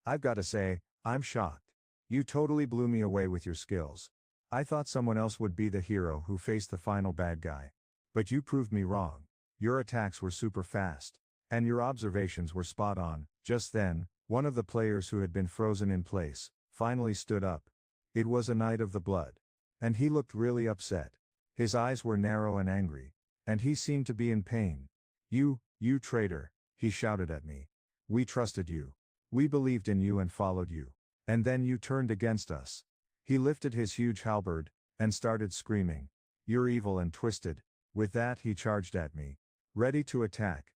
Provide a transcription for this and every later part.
I've got to say, I'm shocked. You totally blew me away with your skills. I thought someone else would be the hero who faced the final bad guy. But you proved me wrong. Your attacks were super fast. And your observations were spot on. Just then, one of the players who had been frozen in place, finally stood up. It was a Knight of the Blood. And he looked really upset. His eyes were narrow and angry. And he seemed to be in pain. You traitor, he shouted at me. We trusted you. We believed in you and followed you. And then you turned against us. He lifted his huge halberd, and started screaming. You're evil and twisted. With that he charged at me, ready to attack.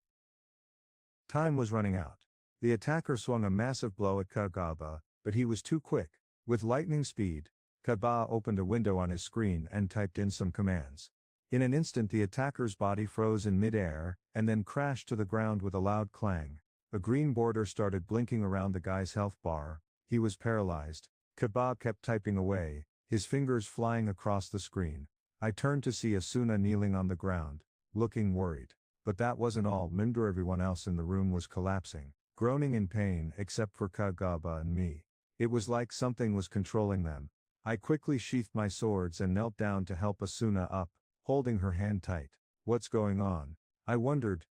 Time was running out. The attacker swung a massive blow at Kadokawa, but he was too quick. With lightning speed, Kadokawa opened a window on his screen and typed in some commands. In an instant the attacker's body froze in mid-air, and then crashed to the ground with a loud clang. A green border started blinking around the guy's health bar. He was paralyzed. Kadokawa kept typing away, his fingers flying across the screen. I turned to see Asuna kneeling on the ground, looking worried. But that wasn't all. Everyone else in the room was collapsing, groaning in pain except for Kadokawa and me. It was like something was controlling them. I quickly sheathed my swords and knelt down to help Asuna up, holding her hand tight. What's going on? I wondered.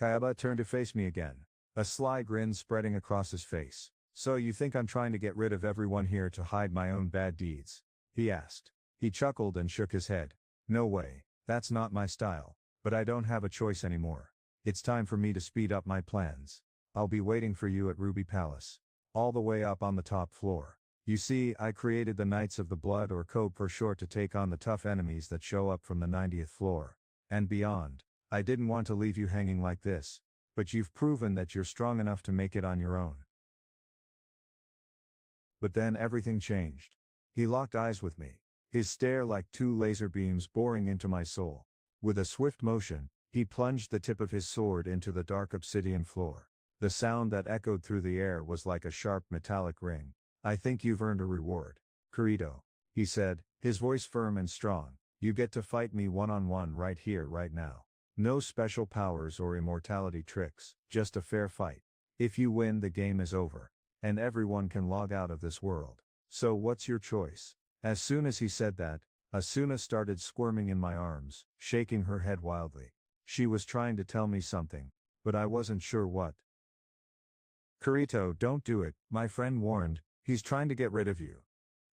Kadokawa turned to face me again, a sly grin spreading across his face. So you think I'm trying to get rid of everyone here to hide my own bad deeds? He asked. He chuckled and shook his head. No way, that's not my style. But I don't have a choice anymore. It's time for me to speed up my plans. I'll be waiting for you at Ruby Palace. All the way up on the top floor. You see, I created the Knights of the Blood, or Code for short, to take on the tough enemies that show up from the 90th floor. And beyond. I didn't want to leave you hanging like this. But you've proven that you're strong enough to make it on your own. But then everything changed. He locked eyes with me, his stare like two laser beams boring into my soul. With a swift motion, he plunged the tip of his sword into the dark obsidian floor. The sound that echoed through the air was like a sharp metallic ring. I think you've earned a reward, Kirito, he said, his voice firm and strong. You get to fight me one-on-one right here, right now. No special powers or immortality tricks, just a fair fight. If you win, the game is over. And everyone can log out of this world. So what's your choice? As soon as he said that, Asuna started squirming in my arms, shaking her head wildly. She was trying to tell me something, but I wasn't sure what. Kirito, don't do it, my friend warned, he's trying to get rid of you.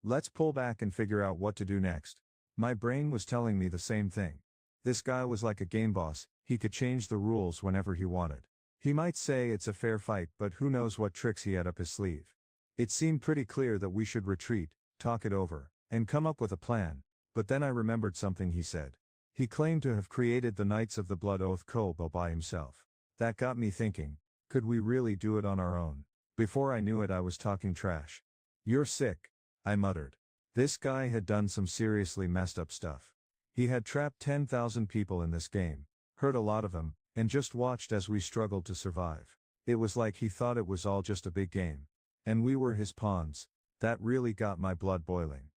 Let's pull back and figure out what to do next. My brain was telling me the same thing. This guy was like a game boss, he could change the rules whenever he wanted. He might say it's a fair fight, but who knows what tricks he had up his sleeve. It seemed pretty clear that we should retreat, talk it over, and come up with a plan, but then I remembered something he said. He claimed to have created the Knights of the Blood Oath Kobo by himself. That got me thinking, could we really do it on our own? Before I knew it, I was talking trash. You're sick, I muttered. This guy had done some seriously messed up stuff. He had trapped 10,000 people in this game, hurt a lot of them, and just watched as we struggled to survive. It was like he thought it was all just a big game. And we were his pawns. That really got my blood boiling.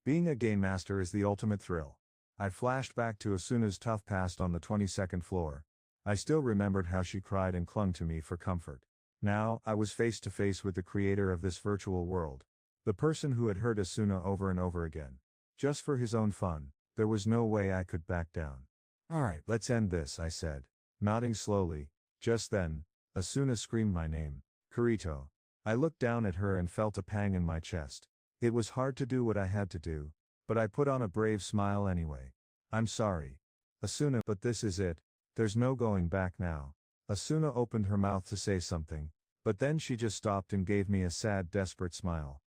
Being a game master is the ultimate thrill. I flashed back to Asuna's tough past on the 22nd floor. I still remembered how she cried and clung to me for comfort. Now, I was face to face with the creator of this virtual world. The person who had hurt Asuna over and over again. Just for his own fun, there was no way I could back down. Alright, let's end this, I said, nodding slowly. Just then, Asuna screamed my name, Kirito. I looked down at her and felt a pang in my chest. It was hard to do what I had to do, but I put on a brave smile anyway. I'm sorry, Asuna, but this is it. There's no going back now. Asuna opened her mouth to say something, but then she just stopped and gave me a sad, desperate smile.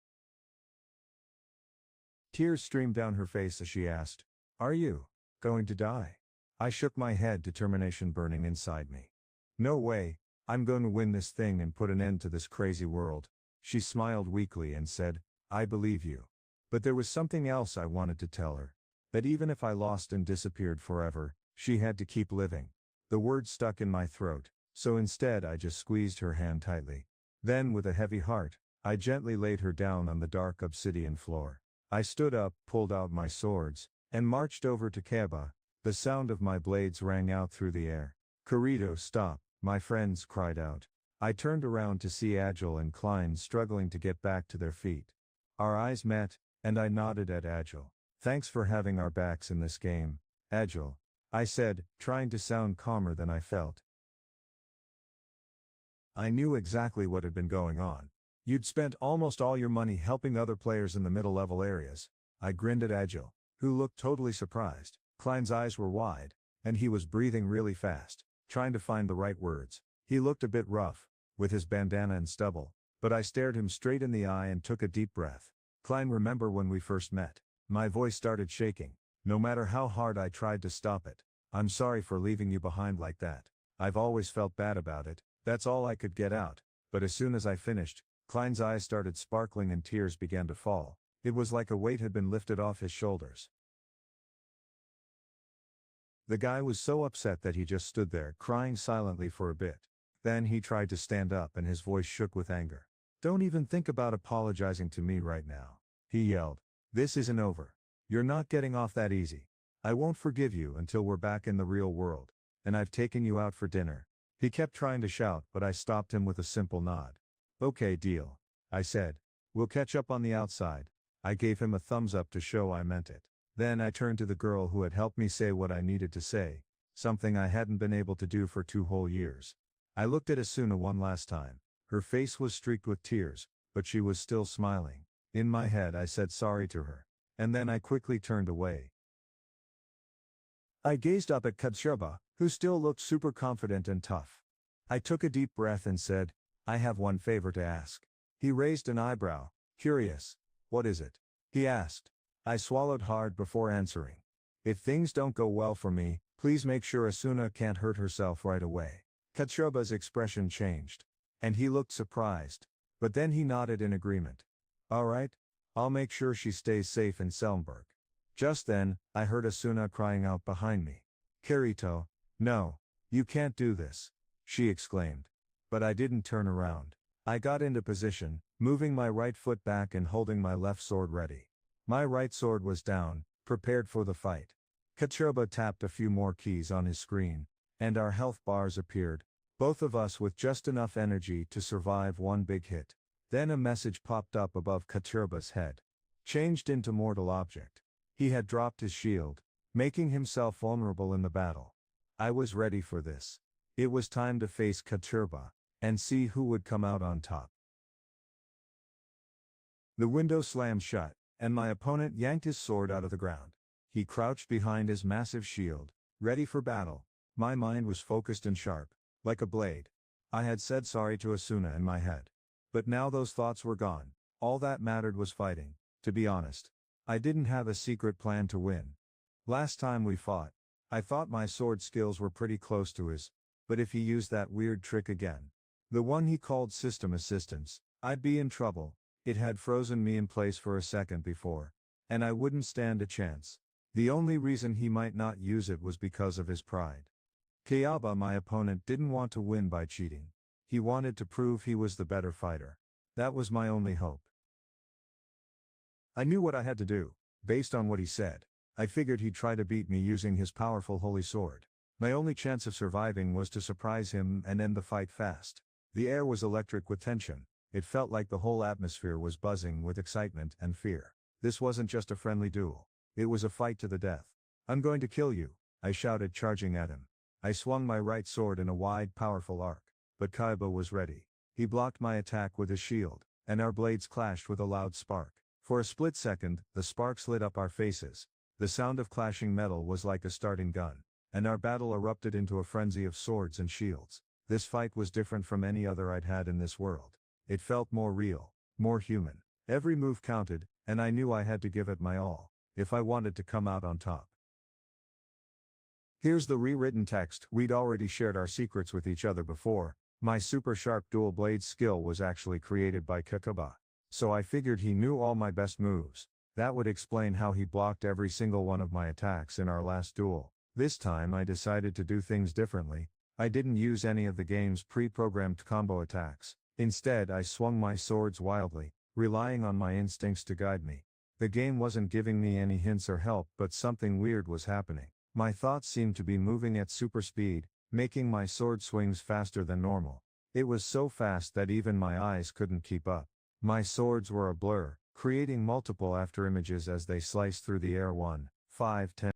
Tears streamed down her face as she asked, "Are you going to die?" I shook my head, determination burning inside me. "No way, I'm going to win this thing and put an end to this crazy world." She smiled weakly and said, "I believe you." But there was something else I wanted to tell her. That even if I lost and disappeared forever, she had to keep living. The words stuck in my throat, so instead I just squeezed her hand tightly. Then with a heavy heart, I gently laid her down on the dark obsidian floor. I stood up, pulled out my swords, and marched over to Kaba. The sound of my blades rang out through the air. "Kirito, stop, my friends cried out. I turned around to see Agile and Klein struggling to get back to their feet. Our eyes met, and I nodded at Agile. Thanks for having our backs in this game, Agile, I said, trying to sound calmer than I felt. I knew exactly what had been going on. You'd spent almost all your money helping other players in the middle-level areas. I grinned at Agile, who looked totally surprised. Klein's eyes were wide, and he was breathing really fast, trying to find the right words. He looked a bit rough, with his bandana and stubble, but I stared him straight in the eye and took a deep breath. Klein, remember when we first met? My voice started shaking. No matter how hard I tried to stop it. I'm sorry for leaving you behind like that. I've always felt bad about it. That's all I could get out. But as soon as I finished, Klein's eyes started sparkling and tears began to fall. It was like a weight had been lifted off his shoulders. The guy was so upset that he just stood there crying silently for a bit. Then he tried to stand up and his voice shook with anger. Don't even think about apologizing to me right now, he yelled. This isn't over. You're not getting off that easy. I won't forgive you until we're back in the real world, and I've taken you out for dinner. He kept trying to shout, but I stopped him with a simple nod. Okay, deal, I said. We'll catch up on the outside. I gave him a thumbs up to show I meant it. Then I turned to the girl who had helped me say what I needed to say, something I hadn't been able to do for 2 whole years. I looked at Asuna one last time. Her face was streaked with tears, but she was still smiling. In my head I said sorry to her. And then I quickly turned away. I gazed up at Kadokawa, who still looked super confident and tough. I took a deep breath and said, I have one favor to ask. He raised an eyebrow, curious. What is it? He asked. I swallowed hard before answering. If things don't go well for me, please make sure Asuna can't hurt herself right away. Kadokawa's expression changed. And he looked surprised. But then he nodded in agreement. All right. I'll make sure she stays safe in Selmberg. Just then, I heard Asuna crying out behind me. Kirito, no, you can't do this, she exclaimed. But I didn't turn around. I got into position, moving my right foot back and holding my left sword ready. My right sword was down, prepared for the fight. Kadokawa tapped a few more keys on his screen, and our health bars appeared, both of us with just enough energy to survive one big hit. Then a message popped up above Kadokawa's head. Changed into mortal object. He had dropped his shield, making himself vulnerable in the battle. I was ready for this. It was time to face Kadokawa, and see who would come out on top. The window slammed shut, and my opponent yanked his sword out of the ground. He crouched behind his massive shield, ready for battle. My mind was focused and sharp, like a blade. I had said sorry to Asuna in my head. But now those thoughts were gone. All that mattered was fighting. To be honest, I didn't have a secret plan to win. Last time we fought, I thought my sword skills were pretty close to his, but if he used that weird trick again, the one he called system assistance, I'd be in trouble. It had frozen me in place for a second before, and I wouldn't stand a chance. The only reason he might not use it was because of his pride. Kayaba, my opponent, didn't want to win by cheating. He wanted to prove he was the better fighter. That was my only hope. I knew what I had to do. Based on what he said, I figured he'd try to beat me using his powerful holy sword. My only chance of surviving was to surprise him and end the fight fast. The air was electric with tension. It felt like the whole atmosphere was buzzing with excitement and fear. This wasn't just a friendly duel. It was a fight to the death. I'm going to kill you, I shouted, charging at him. I swung my right sword in a wide, powerful arc. But Kaiba was ready. He blocked my attack with his shield, and our blades clashed with a loud spark. For a split second, the sparks lit up our faces. The sound of clashing metal was like a starting gun, and our battle erupted into a frenzy of swords and shields. This fight was different from any other I'd had in this world. It felt more real, more human. Every move counted, and I knew I had to give it my all, if I wanted to come out on top. Here's the rewritten text. We'd already shared our secrets with each other before. My super sharp dual blade skill was actually created by Kadokawa. So I figured he knew all my best moves. That would explain how he blocked every single one of my attacks in our last duel. This time I decided to do things differently. I didn't use any of the game's pre-programmed combo attacks. Instead, I swung my swords wildly, relying on my instincts to guide me. The game wasn't giving me any hints or help, but something weird was happening. My thoughts seemed to be moving at super speed, making my sword swings faster than normal. It was so fast that even my eyes couldn't keep up. My swords were a blur, creating multiple afterimages as they sliced through the air. 1, 5, 10.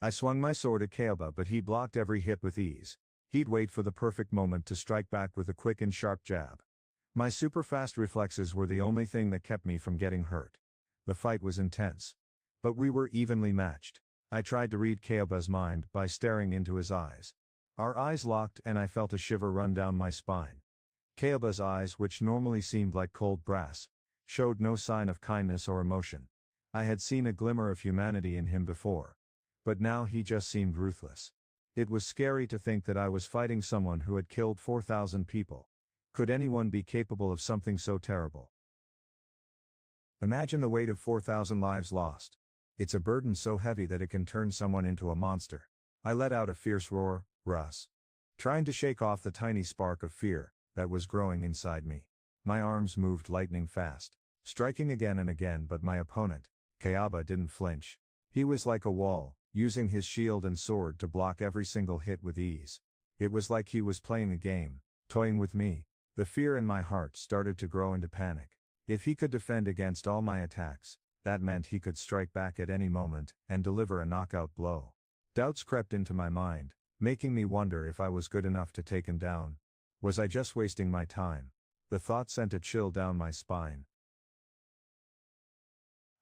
I swung my sword at Kaoba, but he blocked every hit with ease. He'd wait for the perfect moment to strike back with a quick and sharp jab. My super-fast reflexes were the only thing that kept me from getting hurt. The fight was intense. But we were evenly matched. I tried to read Kaoba's mind by staring into his eyes. Our eyes locked and I felt a shiver run down my spine. Kaoba's eyes, which normally seemed like cold brass, showed no sign of kindness or emotion. I had seen a glimmer of humanity in him before. But now he just seemed ruthless. It was scary to think that I was fighting someone who had killed 4,000 people. Could anyone be capable of something so terrible? Imagine the weight of 4,000 lives lost. It's a burden so heavy that it can turn someone into a monster. I let out a fierce roar, Russ. Trying to shake off the tiny spark of fear that was growing inside me. My arms moved lightning fast, striking again and again, but my opponent, Kaoba, didn't flinch. He was like a wall, using his shield and sword to block every single hit with ease. It was like he was playing a game, toying with me. The fear in my heart started to grow into panic. If he could defend against all my attacks, that meant he could strike back at any moment and deliver a knockout blow. Doubts crept into my mind, making me wonder if I was good enough to take him down. Was I just wasting my time? The thought sent a chill down my spine.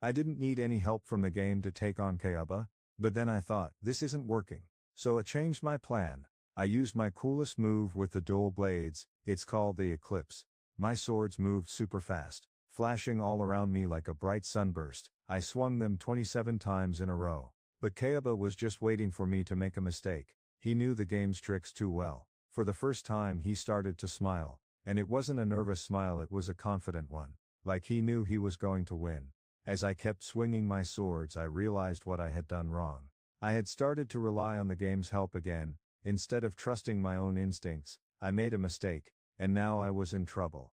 I didn't need any help from the game to take on Kaoba, but then I thought, this isn't working. So I changed my plan. I used my coolest move with the dual blades, it's called the Eclipse. My swords moved super fast, flashing all around me like a bright sunburst. I swung them 27 times in a row. But Kaoba was just waiting for me to make a mistake. He knew the game's tricks too well. For the first time he started to smile, and it wasn't a nervous smile, it was a confident one, like he knew he was going to win. As I kept swinging my swords, I realized what I had done wrong. I had started to rely on the game's help again. Instead of trusting my own instincts, I made a mistake, and now I was in trouble.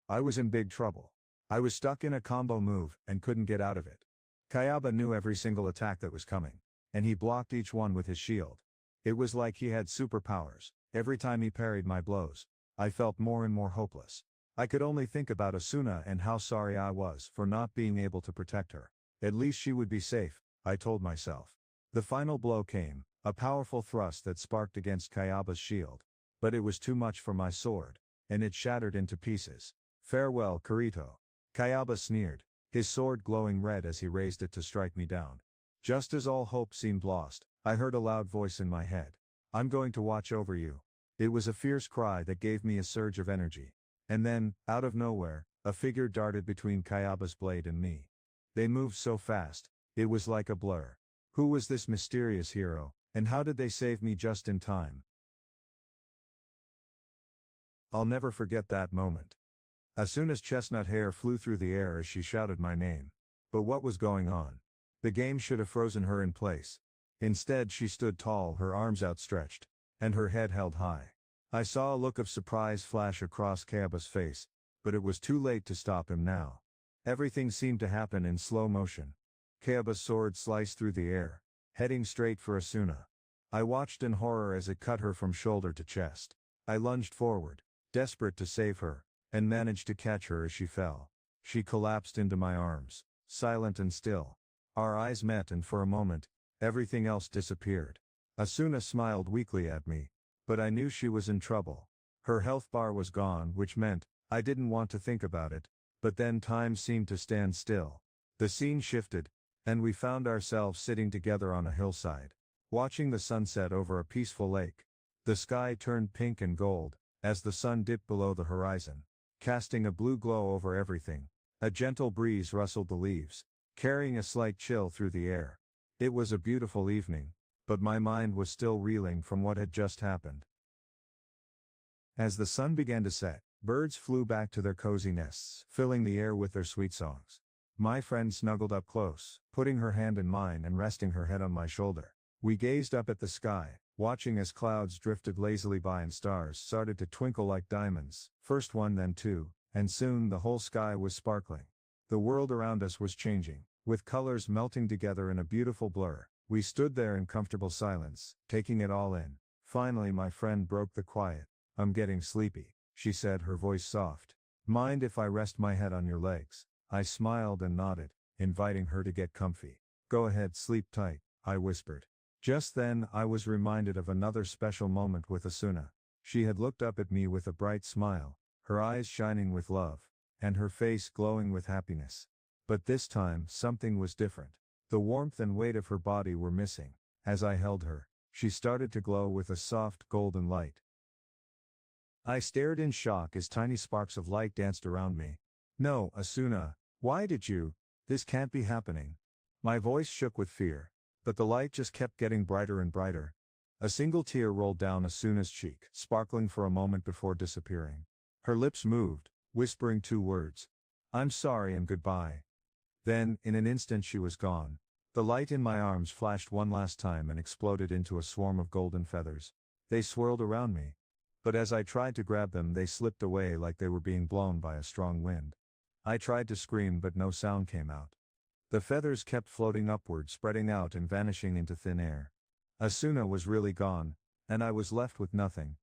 I was in big trouble. I was stuck in a combo move and couldn't get out of it. Kaoba knew every single attack that was coming, and he blocked each one with his shield. It was like he had superpowers. Every time he parried my blows, I felt more and more hopeless. I could only think about Asuna and how sorry I was for not being able to protect her. At least she would be safe, I told myself. The final blow came, a powerful thrust that sparked against Kaoba's shield. But it was too much for my sword, and it shattered into pieces. Farewell, Kirito. Kaoba sneered, his sword glowing red as he raised it to strike me down. Just as all hope seemed lost, I heard a loud voice in my head. I'm going to watch over you. It was a fierce cry that gave me a surge of energy. And then, out of nowhere, a figure darted between Kaoba's blade and me. They moved so fast, it was like a blur. Who was this mysterious hero, and how did they save me just in time? I'll never forget that moment. Asuna's chestnut hair flew through the air as she shouted my name. But what was going on? The game should have frozen her in place. Instead, she stood tall, her arms outstretched, and her head held high. I saw a look of surprise flash across Kaoba's face, but it was too late to stop him now. Everything seemed to happen in slow motion. Kaoba's sword sliced through the air, heading straight for Asuna. I watched in horror as it cut her from shoulder to chest. I lunged forward, desperate to save her, and managed to catch her as she fell. She collapsed into my arms, silent and still. Our eyes met, and for a moment, everything else disappeared. Asuna smiled weakly at me, but I knew she was in trouble. Her health bar was gone, which meant I didn't want to think about it, but then time seemed to stand still. The scene shifted, and we found ourselves sitting together on a hillside, watching the sunset over a peaceful lake. The sky turned pink and gold as the sun dipped below the horizon, casting a blue glow over everything. A gentle breeze rustled the leaves, carrying a slight chill through the air. It was a beautiful evening, but my mind was still reeling from what had just happened. As the sun began to set, birds flew back to their cozy nests, filling the air with their sweet songs. My friend snuggled up close, putting her hand in mine and resting her head on my shoulder. We gazed up at the sky, watching as clouds drifted lazily by and stars started to twinkle like diamonds, first one then two, and soon the whole sky was sparkling. The world around us was changing, with colors melting together in a beautiful blur. We stood there in comfortable silence, taking it all in. Finally my friend broke the quiet. I'm getting sleepy, she said, her voice soft. Mind if I rest my head on your legs? I smiled and nodded, inviting her to get comfy. Go ahead, sleep tight, I whispered. Just then I was reminded of another special moment with Asuna. She had looked up at me with a bright smile, her eyes shining with love, and her face glowing with happiness. But this time something was different. The warmth and weight of her body were missing. As I held her, she started to glow with a soft golden light. I stared in shock as tiny sparks of light danced around me. No, Asuna, why did you? This can't be happening. My voice shook with fear, but the light just kept getting brighter and brighter. A single tear rolled down Asuna's cheek, sparkling for a moment before disappearing. Her lips moved, whispering 2 words. I'm sorry and goodbye. Then, in an instant she was gone. The light in my arms flashed one last time and exploded into a swarm of golden feathers. They swirled around me. But as I tried to grab them, they slipped away like they were being blown by a strong wind. I tried to scream, but no sound came out. The feathers kept floating upward, spreading out and vanishing into thin air. Asuna was really gone, and I was left with nothing.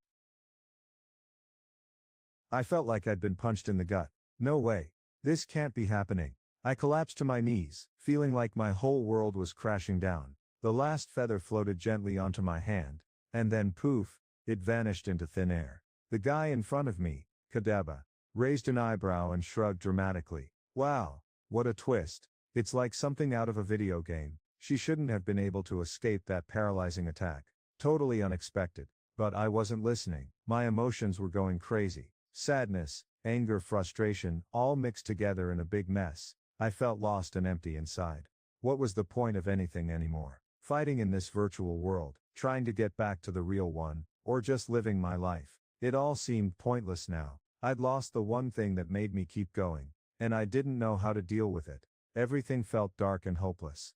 I felt like I'd been punched in the gut. No way. This can't be happening. I collapsed to my knees, feeling like my whole world was crashing down. The last feather floated gently onto my hand, and then poof, it vanished into thin air. The guy in front of me, Kadokawa, raised an eyebrow and shrugged dramatically. Wow, what a twist. It's like something out of a video game. She shouldn't have been able to escape that paralyzing attack. Totally unexpected. But I wasn't listening. My emotions were going crazy. Sadness, anger, frustration, all mixed together in a big mess. I felt lost and empty inside. What was the point of anything anymore? Fighting in this virtual world, trying to get back to the real one, or just living my life. It all seemed pointless now. I'd lost the one thing that made me keep going, and I didn't know how to deal with it. Everything felt dark and hopeless.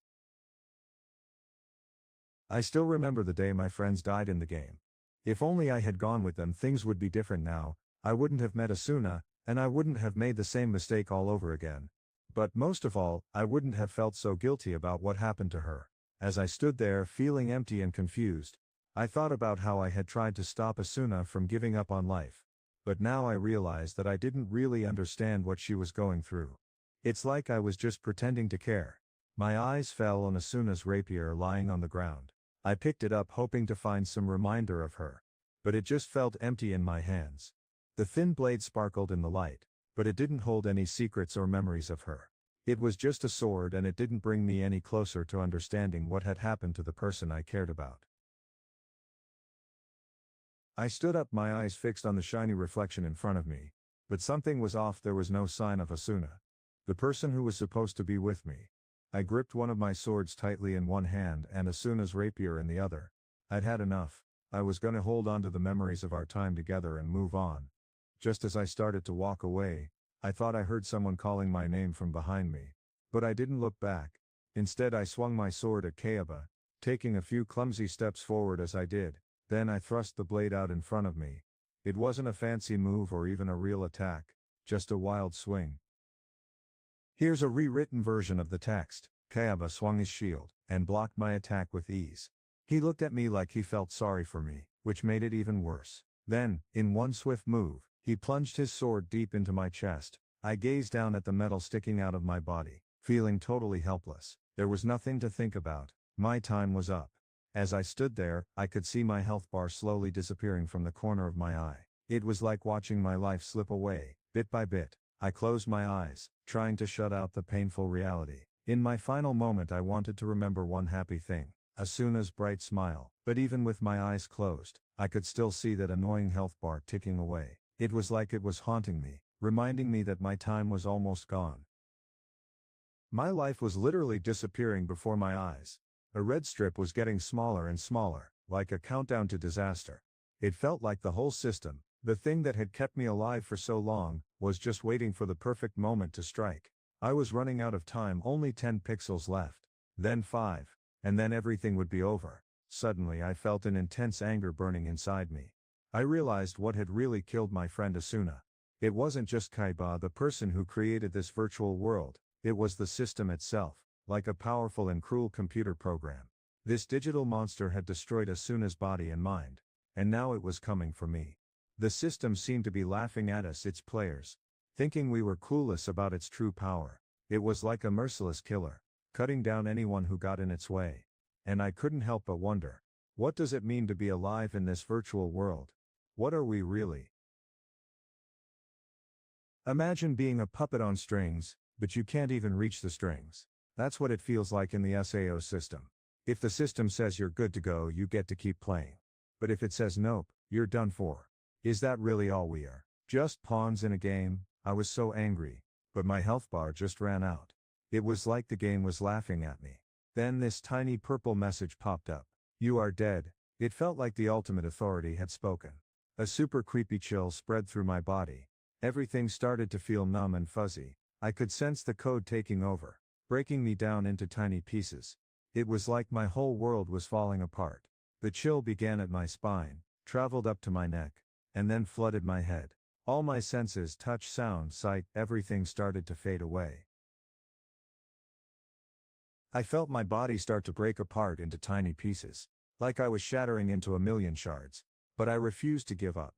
I still remember the day my friends died in the game. If only I had gone with them, things would be different now. I wouldn't have met Asuna, and I wouldn't have made the same mistake all over again. But most of all, I wouldn't have felt so guilty about what happened to her. As I stood there feeling empty and confused, I thought about how I had tried to stop Asuna from giving up on life. But now I realized that I didn't really understand what she was going through. It's like I was just pretending to care. My eyes fell on Asuna's rapier lying on the ground. I picked it up hoping to find some reminder of her. But it just felt empty in my hands. The thin blade sparkled in the light, but it didn't hold any secrets or memories of her. It was just a sword, and it didn't bring me any closer to understanding what had happened to the person I cared about. I stood up, my eyes fixed on the shiny reflection in front of me. But something was off. There was no sign of Asuna, the person who was supposed to be with me. I gripped one of my swords tightly in one hand and Asuna's rapier in the other. I'd had enough. I was gonna hold on to the memories of our time together and move on. Just as I started to walk away, I thought I heard someone calling my name from behind me. But I didn't look back. Instead I swung my sword at Kadokawa, taking a few clumsy steps forward as I did. Then I thrust the blade out in front of me. It wasn't a fancy move or even a real attack, just a wild swing. Here's a rewritten version of the text. Kadokawa swung his shield and blocked my attack with ease. He looked at me like he felt sorry for me, which made it even worse. Then, in one swift move, he plunged his sword deep into my chest. I gazed down at the metal sticking out of my body, feeling totally helpless. There was nothing to think about. My time was up. As I stood there, I could see my health bar slowly disappearing from the corner of my eye. It was like watching my life slip away, bit by bit. I closed my eyes, trying to shut out the painful reality. In my final moment I wanted to remember one happy thing, Asuna's bright smile. But even with my eyes closed, I could still see that annoying health bar ticking away. It was like it was haunting me, reminding me that my time was almost gone. My life was literally disappearing before my eyes. A red strip was getting smaller and smaller, like a countdown to disaster. It felt like the whole system, the thing that had kept me alive for so long, was just waiting for the perfect moment to strike. I was running out of time, only 10 pixels left. Then 5. And then everything would be over. Suddenly I felt an intense anger burning inside me. I realized what had really killed my friend Asuna. It wasn't just Kadokawa, the person who created this virtual world. It was the system itself, like a powerful and cruel computer program. This digital monster had destroyed Asuna's body and mind, and now it was coming for me. The system seemed to be laughing at us, its players, thinking we were clueless about its true power. It was like a merciless killer, cutting down anyone who got in its way. And I couldn't help but wonder, what does it mean to be alive in this virtual world? What are we really? Imagine being a puppet on strings, but you can't even reach the strings. That's what it feels like in the SAO system. If the system says you're good to go, you get to keep playing. But if it says nope, you're done for. Is that really all we are? Just pawns in a game? I was so angry, but my health bar just ran out. It was like the game was laughing at me. Then this tiny purple message popped up. You are dead. It felt like the ultimate authority had spoken. A super creepy chill spread through my body. Everything started to feel numb and fuzzy. I could sense the code taking over, breaking me down into tiny pieces. It was like my whole world was falling apart. The chill began at my spine, traveled up to my neck, and then flooded my head. All my senses, touch, sound, sight, everything started to fade away. I felt my body start to break apart into tiny pieces, like I was shattering into a million shards. But I refused to give up.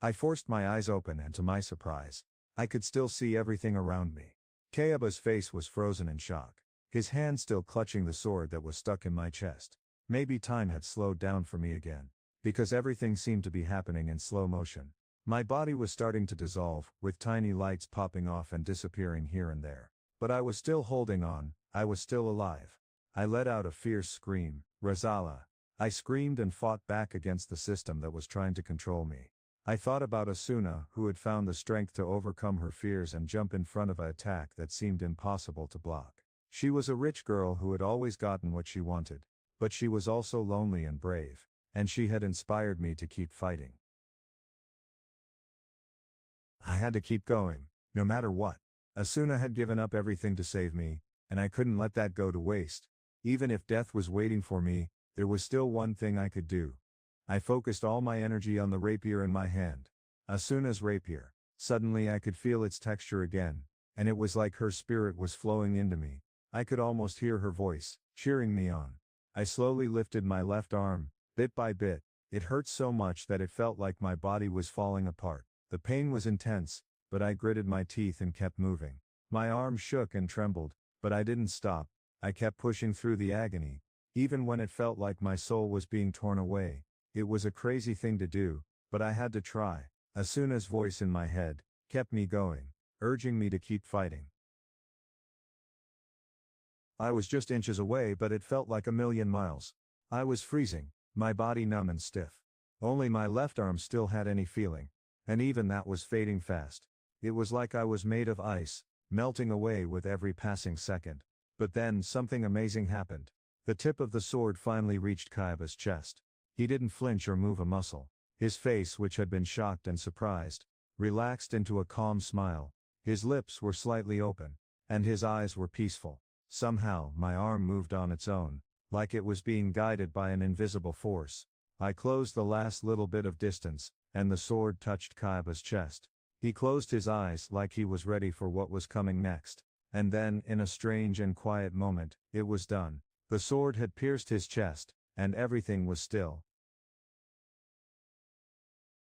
I forced my eyes open, and to my surprise, I could still see everything around me. Kayaba's face was frozen in shock, his hand still clutching the sword that was stuck in my chest. Maybe time had slowed down for me again, because everything seemed to be happening in slow motion. My body was starting to dissolve, with tiny lights popping off and disappearing here and there. But I was still holding on, I was still alive. I let out a fierce scream, Razala. I screamed and fought back against the system that was trying to control me. I thought about Asuna, who had found the strength to overcome her fears and jump in front of an attack that seemed impossible to block. She was a rich girl who had always gotten what she wanted, but she was also lonely and brave, and she had inspired me to keep fighting. I had to keep going, no matter what. Asuna had given up everything to save me, and I couldn't let that go to waste. Even if death was waiting for me, there was still one thing I could do. I focused all my energy on the rapier in my hand. Asuna's rapier. Suddenly I could feel its texture again, and it was like her spirit was flowing into me. I could almost hear her voice, cheering me on. I slowly lifted my left arm, bit by bit. It hurt so much that it felt like my body was falling apart. The pain was intense, but I gritted my teeth and kept moving. My arm shook and trembled, but I didn't stop. I kept pushing through the agony, even when it felt like my soul was being torn away. It was a crazy thing to do, but I had to try. Asuna's voice in my head kept me going, urging me to keep fighting. I was just inches away, but it felt like a million miles. I was freezing, my body numb and stiff. Only my left arm still had any feeling, and even that was fading fast. It was like I was made of ice, melting away with every passing second. But then something amazing happened. The tip of the sword finally reached Kayaba's chest. He didn't flinch or move a muscle. His face, which had been shocked and surprised, relaxed into a calm smile. His lips were slightly open, and his eyes were peaceful. Somehow, my arm moved on its own, like it was being guided by an invisible force. I closed the last little bit of distance, and the sword touched Kayaba's chest. He closed his eyes like he was ready for what was coming next. And then, in a strange and quiet moment, it was done. The sword had pierced his chest, and everything was still.